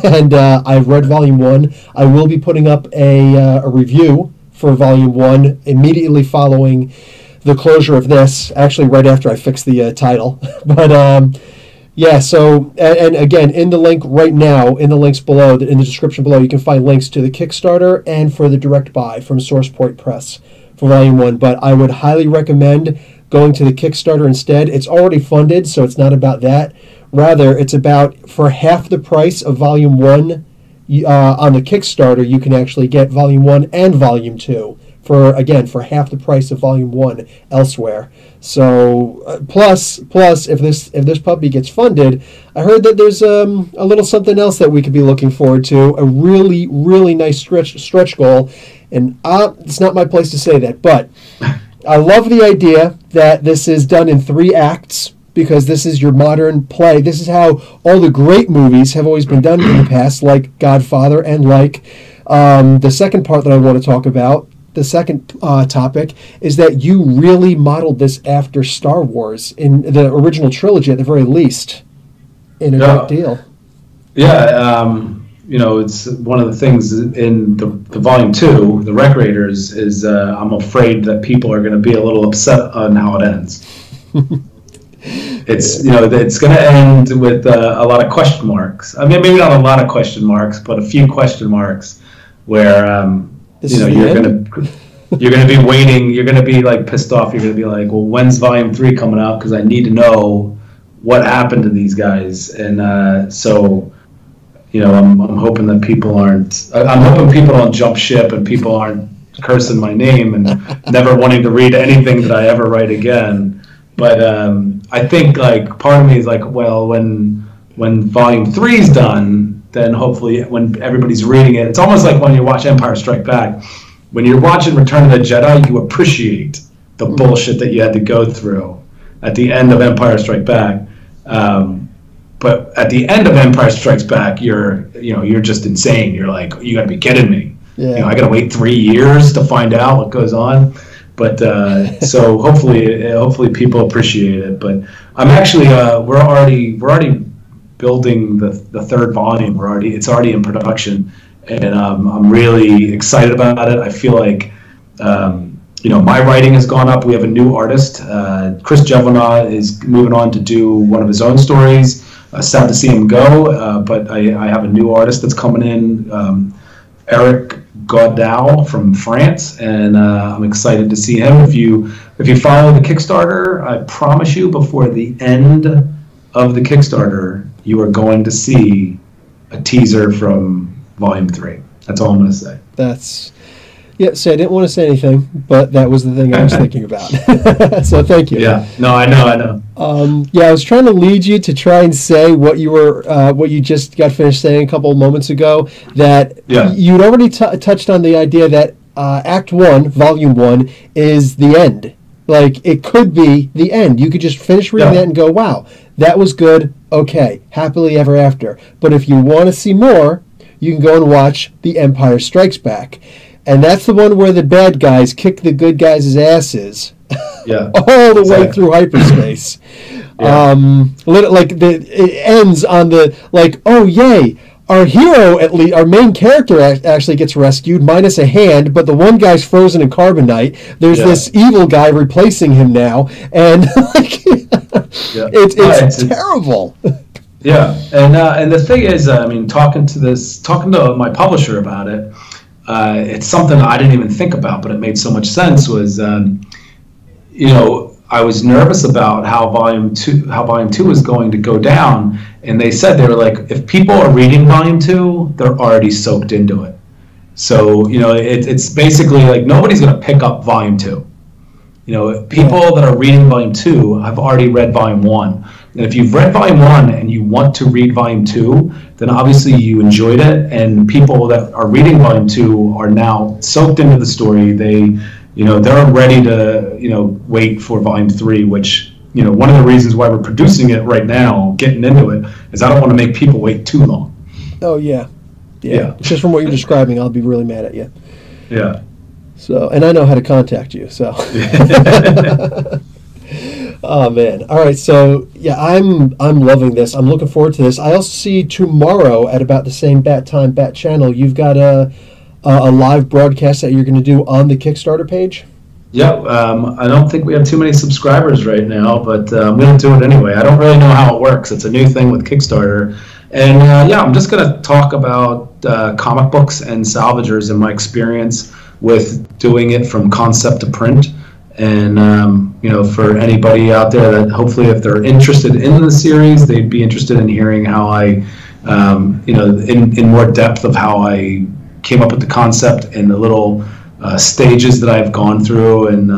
And I've read Volume 1. I will be putting up a review for Volume 1 immediately following the closure of this, actually right after I fix the title. But yeah, so, and again, in the link right now, in the links below, in the description below, you can find links to the Kickstarter and for the direct buy from SourcePoint Press for Volume 1. But I would highly recommend going to the Kickstarter instead. It's already funded, so it's not about that. Rather, it's about, for half the price of Volume 1 on the Kickstarter, you can actually get Volume 1 and Volume 2. For half the price of Volume 1 elsewhere. So plus if this puppy gets funded, I heard that there's a little something else that we could be looking forward to, a really, really nice stretch goal. And it's not my place to say that, but I love the idea that this is done in 3 acts, because this is your modern play. This is how all the great movies have always been done in the past, like Godfather and like the second part that I want to talk about. The second topic is that you really modeled this after Star Wars in the original trilogy, at the very least, in a great deal. Yeah, it's one of the things in the Volume 2, the Wreck Raiders, is I'm afraid that people are going to be a little upset on how it ends. It's it's going to end with a lot of question marks. I mean, maybe not a lot of question marks, but a few question marks where. You're gonna be waiting. You're gonna be pissed off. You're gonna be like, well, when's Volume 3 coming out? Because I need to know what happened to these guys. And so, I'm hoping that people aren't. I'm hoping people don't jump ship and people aren't cursing my name and never wanting to read anything that I ever write again. But I think part of me is well, when Volume 3's done. Then hopefully when everybody's reading it, it's almost like when you watch Empire Strike Back. When you're watching Return of the Jedi, you appreciate the bullshit that you had to go through at the end of Empire Strike Back. But at the end of Empire Strikes Back, you're just insane. You're like, you got to be kidding me. Yeah. I got to wait 3 years to find out what goes on. But so hopefully people appreciate it. But I'm actually we're already building the 3rd volume. It's already in production, and I'm really excited about it. I feel like my writing has gone up. We have a new artist. Chris Jevana is moving on to do one of his own stories. Sad to see him go, but I have a new artist that's coming in, Eric Godal from France, and I'm excited to see him. If you follow the Kickstarter, I promise you, before the end of the Kickstarter, you are going to see a teaser from Volume 3. That's all I'm going to say. So I didn't want to say anything, but that was the thing I was thinking about. So thank you. Yeah, no, I know. I was trying to lead you to try and say what you just got finished saying a couple of moments ago, that you'd already touched on the idea that Act 1, Volume 1, is the end. It could be the end. You could just finish reading that and go, wow, that was good. Okay, happily ever after. But if you want to see more, you can go and watch The Empire Strikes Back. And that's the one where the bad guys kick the good guys' asses Yeah. all the way Exactly. through hyperspace. Yeah. It ends on the like, oh yay, our hero our main character actually gets rescued minus a hand, but the one guy's frozen in carbonite. There's this evil guy replacing him now, and like, it's terrible. Yeah, and the thing is, I mean, talking to my publisher about it, it's something I didn't even think about, but it made so much sense. Was I was nervous about how volume two was going to go down, and they said, they were like, if people are reading volume 2, they're already soaked into it. So it's basically like nobody's going to pick up volume 2. People that are reading volume 2 have already read volume 1. And if you've read volume 1 and you want to read volume 2, then obviously you enjoyed it. And people that are reading volume 2 are now soaked into the story. They're ready to, wait for volume 3, which, one of the reasons why we're producing it right now, getting into it, is I don't want to make people wait too long. Oh, yeah. Just from what you're describing, I'll be really mad at you. Yeah. So, and I know how to contact you, so. Oh man! All right, so yeah, I'm loving this. I'm looking forward to this. I also see tomorrow at about the same bat time, bat channel. You've got a live broadcast that you're going to do on the Kickstarter page. Yep. I don't think we have too many subscribers right now, but I'm going to do it anyway. I don't really know how it works. It's a new thing with Kickstarter, and I'm just going to talk about comic books and Salvagers and my experience with doing it from concept to print. And, for anybody out there that hopefully if they're interested in the series, they'd be interested in hearing how I, in more depth of how I came up with the concept and the little stages that I've gone through and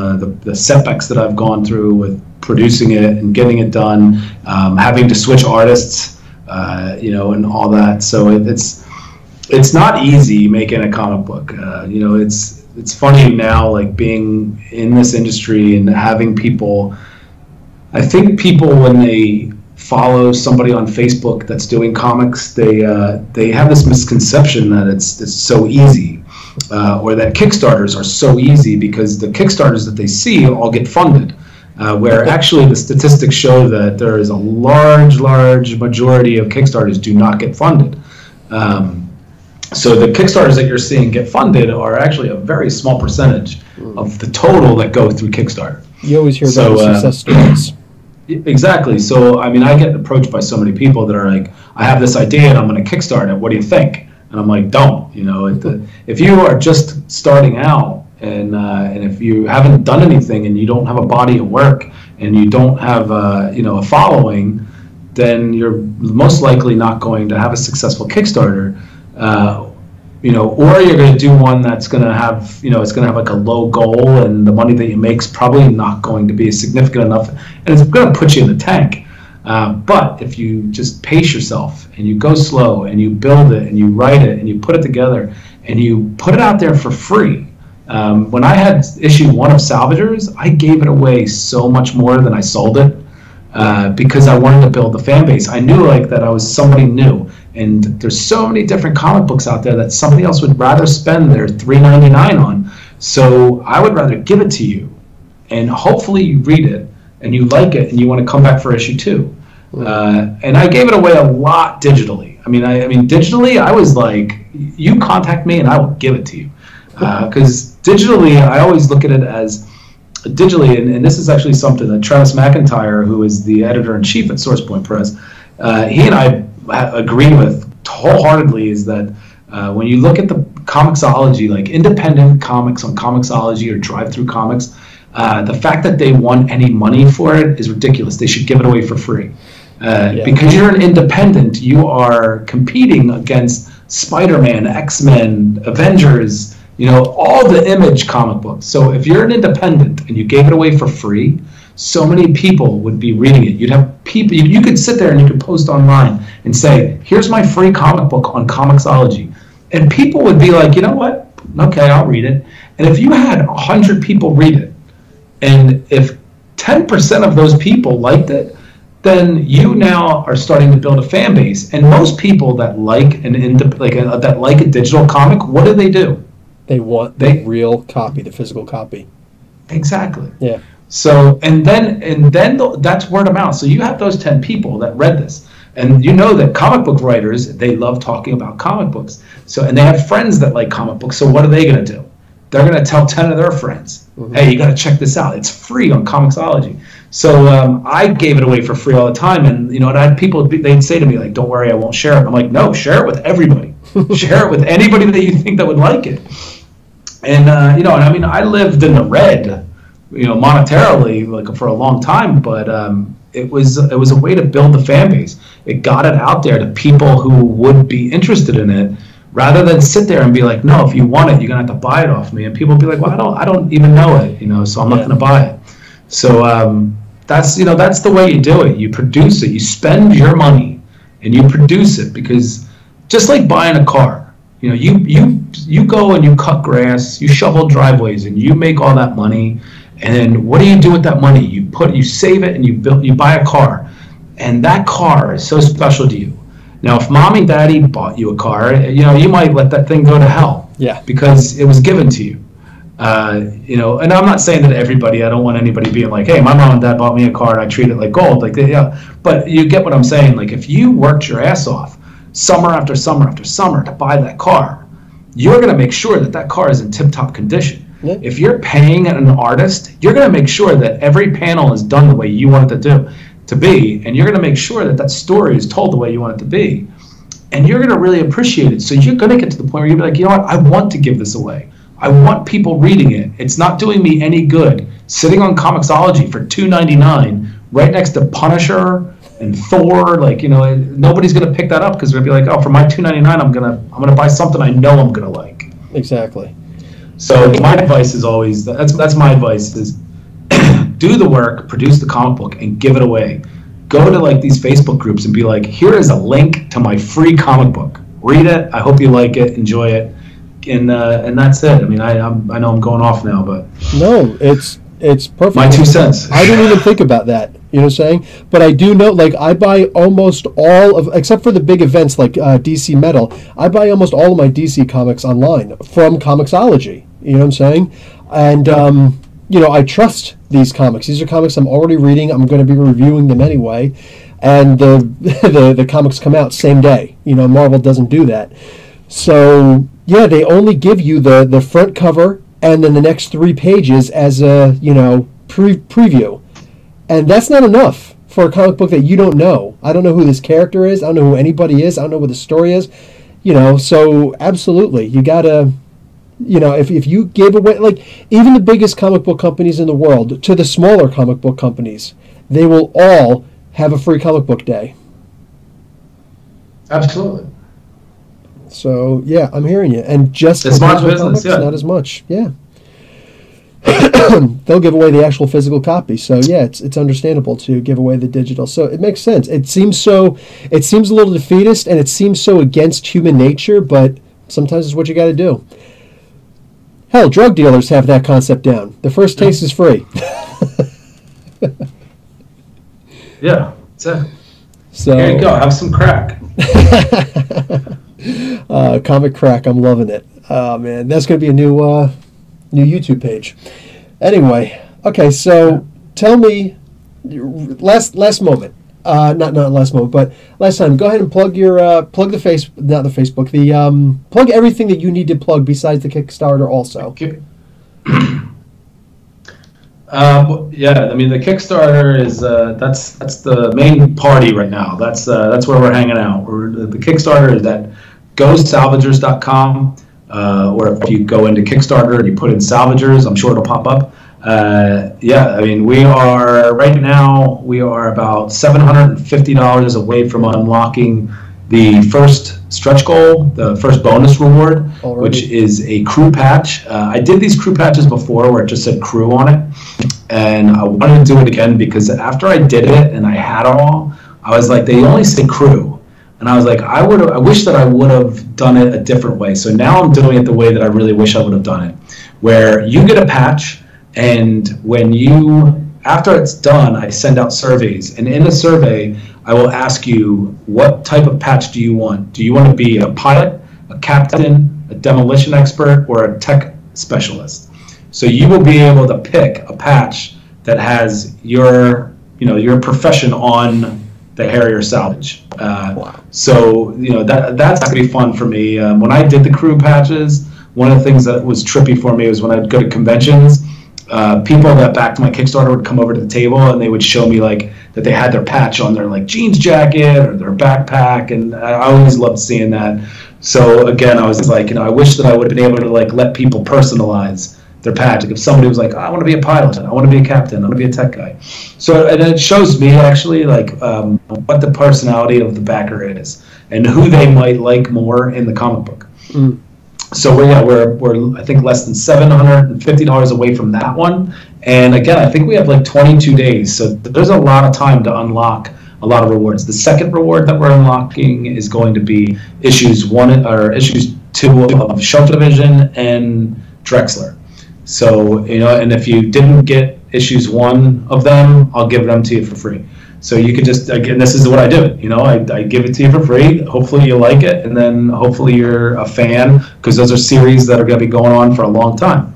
the setbacks that I've gone through with producing it and getting it done, having to switch artists, and all that. So it's not easy making a comic book. It's funny now, like being in this industry and having people. I think people, when they follow somebody on Facebook that's doing comics, they have this misconception that it's so easy, or that Kickstarters are so easy because the Kickstarters that they see all get funded. Where actually the statistics show that there is a large majority of Kickstarters do not get funded. So the Kickstarters that you're seeing get funded are actually a very small percentage of the total that go through Kickstarter. You always hear about the success stories. Exactly. So, I mean, I get approached by so many people that are like, I have this idea and I'm going to Kickstart it. What do you think? And I'm like, don't. If you are just starting out and if you haven't done anything and you don't have a body of work and you don't have, a following, then you're most likely not going to have a successful Kickstarter. Or you're going to do one that's going to have, it's going to have like a low goal and the money that you make is probably not going to be significant enough and it's going to put you in the tank. But if you just pace yourself and you go slow and you build it and you write it and you put it together and you put it out there for free. When I had issue 1 of Salvagers, I gave it away so much more than I sold it because I wanted to build the fan base. I knew that I was somebody new. And there's so many different comic books out there that somebody else would rather spend their $3.99 on. So I would rather give it to you, and hopefully you read it and you like it and you want to come back for issue 2. And I gave it away a lot digitally. I mean, digitally, I was like, you contact me and I will give it to you, because digitally, I always look at it as digitally, and this is actually something that Travis McIntyre, who is the editor-in-chief at SourcePoint Press, he and I agree with wholeheartedly, is that when you look at the Comixology, like independent comics on Comixology or drive-through comics, the fact that they want any money for it is ridiculous. They should give it away for free. Because you're an independent, you are competing against Spider-Man, X-Men, Avengers, all the Image comic books. So if you're an independent and you gave it away for free, so many people would be reading it. You'd have people, you could sit there and you could post online and say, here's my free comic book on Comixology. And people would be like, you know what? Okay, I'll read it. And if you had 100 people read it, and if 10% of those people liked it, then you now are starting to build a fan base. And most people that like a digital comic, what do? They want the real copy, the physical copy. Exactly. Yeah. So that's word of mouth. So you have those 10 people that read this. And you know that comic book writers, they love talking about comic books. So, and they have friends that like comic books. So what are they going to do? They're going to tell 10 of their friends, hey, you got to check this out. It's free on Comixology. So I gave it away for free all the time. And, you know, I had people, they'd say to me, like, don't worry, I won't share it. I'm like, no, share it with everybody. Share it with anybody that you think that would like it. And, you know, and I mean, I lived in the red, you know, monetarily, like, for a long time, but it was a way to build the fan base. It got it out there to people who would be interested in it, rather than sit there and be like, no, if you want it, you're gonna have to buy it off me. And people would be like, well, I don't even know it, you know, so I'm not gonna buy it. So that's the way you do it. You produce it. You spend your money and you produce it, because just like buying a car, you know, you go and you cut grass, you shovel driveways, and you make all that money. And then what do you do with that money? You save it and you buy a car, and that car is so special to you. Now, if mom and daddy bought you a car, you know, you might let that thing go to hell. Yeah. Because it was given to you. You know, and I'm not saying that everybody, I don't want anybody being like, hey, my mom and dad bought me a car and I treat it like gold. Like, yeah. But you get what I'm saying. Like, if you worked your ass off summer after summer after summer to buy that car, you're going to make sure that that car is in tip-top condition. Yeah. If you're paying an artist, you're going to make sure that every panel is done the way you want it to be, and you're going to make sure that that story is told the way you want it to be, and you're going to really appreciate it. So you're going to get to the point where you'll be like, you know what, I want to give this away. I want people reading it. It's not doing me any good sitting on Comixology for $2.99 right next to Punisher and Thor. Like, you know, nobody's going to pick that up, because they're going to be like, oh, for my $2.99, I'm gonna buy something I know I'm going to like. Exactly. So my advice is always, that's my advice, is do the work, produce the comic book, and give it away. Go to like these Facebook groups and be like, here is a link to my free comic book. Read it. I hope you like it, enjoy it, and that's it. I mean, I know I'm going off now, but no, it's perfect. My 2 cents. I didn't even think about that. You know what I'm saying? But I do know, like, I buy almost all of, except for the big events like DC Metal, I buy almost all of my DC comics online from Comixology. You know what I'm saying? And, you know, I trust these comics. These are comics I'm already reading. I'm going to be reviewing them anyway. And the comics come out same day. You know, Marvel doesn't do that. So, yeah, they only give you the front cover and then the next 3 pages as a, you know, preview. And that's not enough for a comic book that you don't know. I don't know who this character is. I don't know who anybody is. I don't know what the story is. You know, so absolutely, you got to... You know, if you gave away, like, even the biggest comic book companies in the world to the smaller comic book companies, they will all have a free comic book day. Absolutely. So, yeah, I'm hearing you. And just it's smart business, comics, yeah. Not as much, yeah. They'll give away the actual physical copy. So, yeah, it's understandable to give away the digital. So it makes sense. It seems a little defeatist, and it seems so against human nature, but sometimes it's what you got to do. Hell, drug dealers have that concept down. The first taste is free. Yeah. So here you go. Have some crack. Comic crack. I'm loving it. Oh, man. That's going to be a new YouTube page. Anyway. Okay, so tell me, last moment. Not last moment, but last time. Go ahead and plug your plug the plug everything that you need to plug besides the Kickstarter. Also, yeah. I mean, the Kickstarter is that's the main party right now. That's where we're hanging out. The Kickstarter is at gosalvagers.com, or if you go into Kickstarter and you put in Salvagers, I'm sure it'll pop up. Yeah, I mean, we are about $750 away from unlocking the first stretch goal, the first bonus reward, already, which is a crew patch. I did these crew patches before where it just said crew on it, and I wanted to do it again because after I did it and I had it all, I was like, they only say crew. And I was like, I wish that I would have done it a different way. So now I'm doing it the way that I really wish I would have done it, where you get a patch, and after it's done, I send out surveys. And in the survey, I will ask you, what type of patch do you want? Do you want to be a pilot, a captain, a demolition expert, or a tech specialist? So you will be able to pick a patch that has your profession on the Harrier salvage. So that's gonna be fun for me. When I did the crew patches, one of the things that was trippy for me was when I'd go to conventions, people that backed my Kickstarter would come over to the table and they would show me like that they had their patch on their like jeans jacket or their backpack, and I always loved seeing that. So again, I was like, I wish that I would have been able to like let people personalize their patch. Like if somebody was like, I want to be a pilot, I want to be a captain, I want to be a tech guy. So and it shows me actually like what the personality of the backer is and who they might like more in the comic book. So we're I think less than $750 away from that one. And again, I think we have like 22 days. So there's a lot of time to unlock a lot of rewards. The second reward that we're unlocking is going to be issues 2 of Shelter Division and Drexler. So, and if you didn't get issues 1 of them, I'll give them to you for free. So you could just, again, this is what I do. I give it to you for free. Hopefully you like it, and then hopefully you're a fan, because those are series that are going to be going on for a long time.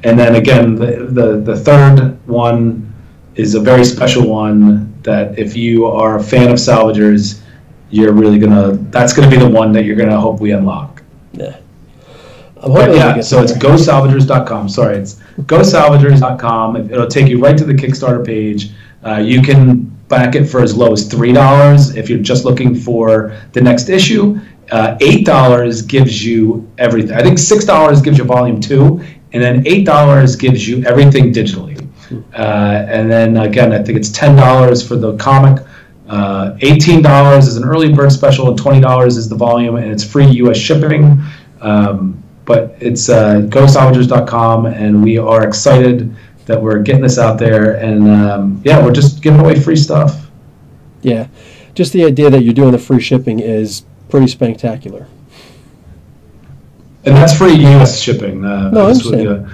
And then again, the third one is a very special one that if you are a fan of Salvagers, that's gonna be the one that you're gonna hope we unlock. Yeah. So it's gosalvagers.com. Sorry, it's gosalvagers.com. It'll take you right to the Kickstarter page. You can back it for as low as $3 if you're just looking for the next issue. $8 gives you everything. I think $6 gives you volume 2, and then $8 gives you everything digitally. And then again, I think it's $10 for the comic. $18 is an early bird special, and $20 is the volume, and it's free U.S. shipping. But it's gosalvagers.com, and we are excited that we're getting this out there, and we're just giving away free stuff. Yeah, just the idea that you're doing the free shipping is pretty spectacular. And that's free U.S. shipping. No, I understand.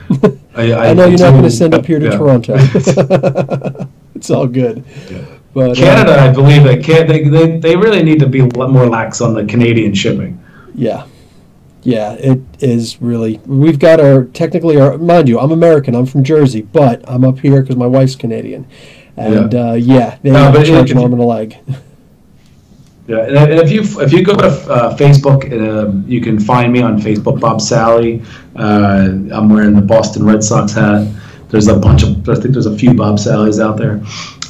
I know you're not going to send up here to Toronto. It's all good. Yeah. But Canada, I believe they really need to be a lot more lax on the Canadian shipping. Yeah, it is really. We've got mind you, I'm American. I'm from Jersey, but I'm up here because my wife's Canadian, and they charge an arm and a leg. Yeah, and if you go to Facebook, you can find me on Facebook, Bob Salley. I'm wearing the Boston Red Sox hat. There's I think there's a few Bob Salleys out there.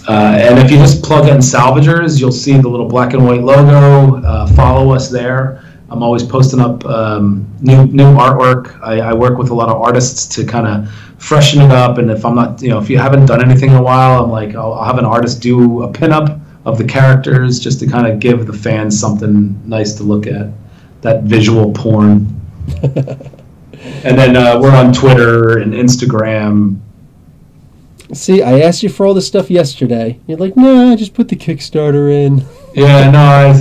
And if you just plug in Salvagers, you'll see the little black and white logo. Follow us there. I'm always posting up new artwork. I work with a lot of artists to kind of freshen it up. And if I'm not, if you haven't done anything in a while, I'm like, I'll have an artist do a pinup of the characters just to kind of give the fans something nice to look at, that visual porn. And then we're on Twitter and Instagram. See, I asked you for all this stuff yesterday. You're like, no, just put the Kickstarter in. Yeah, no,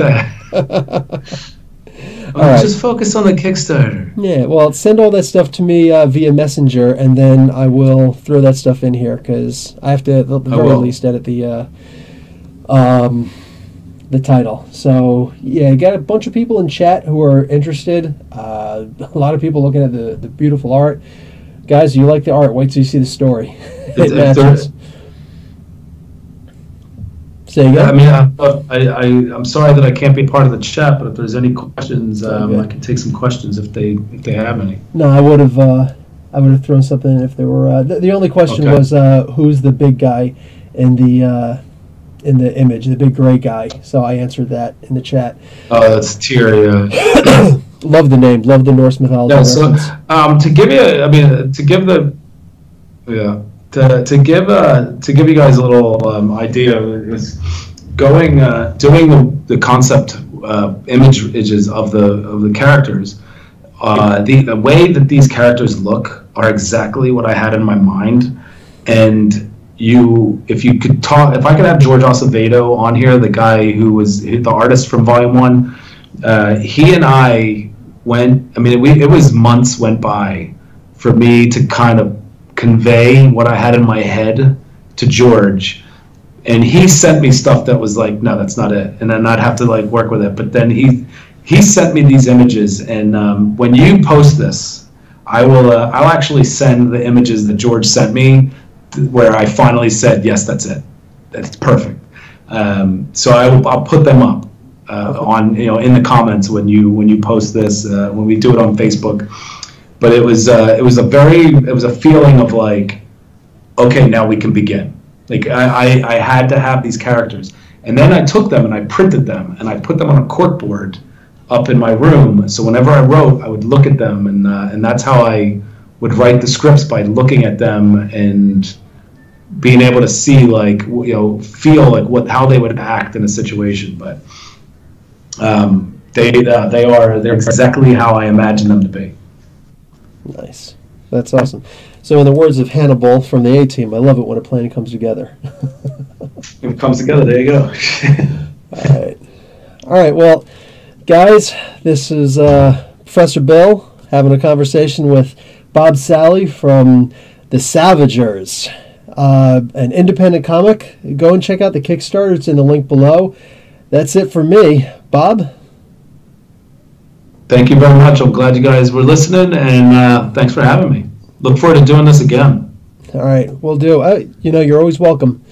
just focus on the Kickstarter. Yeah, well, send all that stuff to me via Messenger, and then I will throw that stuff in here, because I have to, at the very least, edit the title. So yeah, you got a bunch of people in chat who are interested. A lot of people looking at the beautiful art. Guys, you like the art? Wait till you see the story. It matches. Say again? I mean, I'm sorry that I can't be part of the chat, but if there's any questions, I can take some questions if they have any. No, I would have thrown something in if there were. The only question was who's the big guy in the image, the big gray guy. So I answered that in the chat. Oh, that's Tyr. Yeah. Love the name. Love the Norse mythology. Yeah. So to give you guys a little idea, is doing the concept images of the characters. The way that these characters look are exactly what I had in my mind, and if I could have George Acevedo on here, the guy who was the artist from Volume 1, he and I it was months went by for me to kind of convey what I had in my head to George, and he sent me stuff that was like, no, that's not it, and then I'd have to like work with it. But then he sent me these images, and when you post this, I'll actually send the images that George sent me where I finally said, yes, that's it. That's perfect. So I'll put them up on, in the comments when you post this, when we do it on Facebook. But it was a feeling of like, okay, now we can begin. Like I had to have these characters, and then I took them and I printed them and I put them on a corkboard up in my room. So whenever I wrote, I would look at them, and that's how I would write the scripts, by looking at them and being able to see, like, feel like how they would act in a situation. But they're exactly how I imagine them to be. Nice. That's awesome. So in the words of Hannibal from the A-Team, I love it when a plan comes together. It comes together, there you go. All right, well, guys, this is Professor Bill having a conversation with Bob Salley from the Salvagers, an independent comic. Go and check out the Kickstarter. It's in the link below. That's it for me. Bob? Thank you very much. I'm glad you guys were listening, and thanks for having me. Look forward to doing this again. All right, we'll do. You're always welcome.